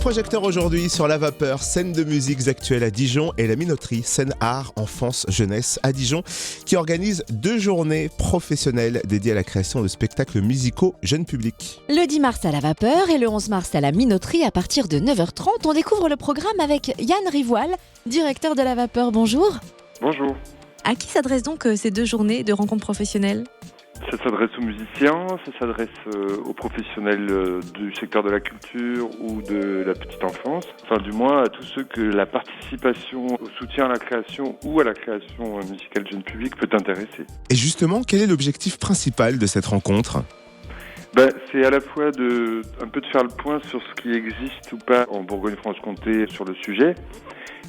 projecteurs aujourd'hui sur La Vapeur, scène de musiques actuelles à Dijon, et la Minoterie, scène art, enfance, jeunesse à Dijon, qui organise 2 journées professionnelles dédiées à la création de spectacles musicaux jeunes publics. Le 10 mars à La Vapeur et le 11 mars à la Minoterie à partir de 9h30. On découvre le programme avec Yann Rivoal, directeur de La Vapeur. Bonjour. Bonjour. À qui s'adressent donc ces 2 journées de rencontres professionnelles ? Ça s'adresse aux musiciens, ça s'adresse aux professionnels du secteur de la culture ou de la petite enfance, enfin du moins à tous ceux que la participation au soutien à la création ou à la création musicale jeune public peut intéresser. Et justement, quel est l'objectif principal de cette rencontre ? C'est à la fois un peu de faire le point sur ce qui existe ou pas en Bourgogne-Franche-Comté sur le sujet.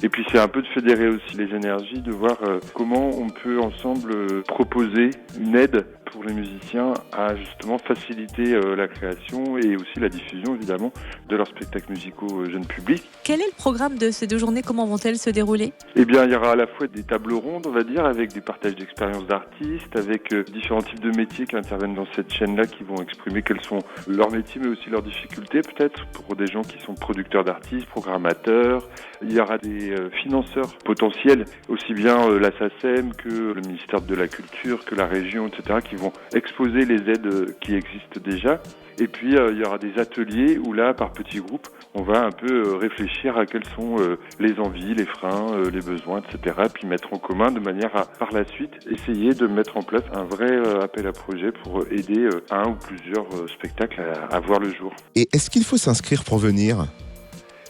Et puis c'est un peu de fédérer aussi les énergies, de voir comment on peut ensemble proposer une aide pour les musiciens à justement faciliter la création et aussi la diffusion évidemment de leurs spectacles musicaux jeunes publics. Quel est le programme de ces 2 journées ? Comment vont-elles se dérouler ? Eh bien, il y aura à la fois des tables rondes, on va dire, avec des partages d'expériences d'artistes, avec différents types de métiers qui interviennent dans cette chaîne-là, qui vont exprimer quels sont leurs métiers, mais aussi leurs difficultés peut-être, pour des gens qui sont producteurs d'artistes, programmateurs. Il y aura des financeurs potentiels, aussi bien la SACEM que le ministère de la Culture, que la région, etc., qui vont exposer les aides qui existent déjà. Et puis il y aura des ateliers où là, par petits groupes, on va un peu réfléchir à quelles sont les envies, les freins, les besoins, etc. Puis mettre en commun de manière à, par la suite, essayer de mettre en place un vrai appel à projet pour aider un ou plusieurs spectacles à voir le jour. Et est-ce qu'il faut s'inscrire pour venir ?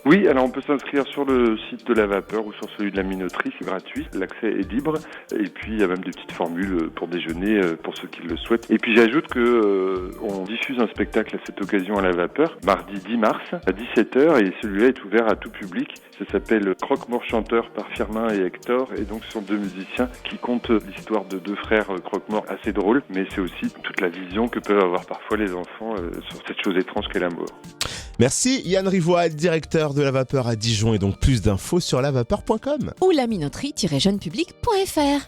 Oui, alors on peut s'inscrire sur le site de La Vapeur ou sur celui de la Minoterie, c'est gratuit, l'accès est libre, et puis il y a même des petites formules pour déjeuner pour ceux qui le souhaitent. Et puis j'ajoute que on diffuse un spectacle à cette occasion à La Vapeur, mardi 10 mars à 17h, et celui-là est ouvert à tout public. Ça s'appelle Croque-Mort chanteur par Firmin et Hector, et donc ce sont 2 musiciens qui content l'histoire de 2 frères croque-morts assez drôles, mais c'est aussi toute la vision que peuvent avoir parfois les enfants sur cette chose étrange qu'est la mort. Merci Yann Rivoal, directeur de La Vapeur à Dijon, et donc plus d'infos sur lavapeur.com. Ou la minoterie-jeunepublic.fr.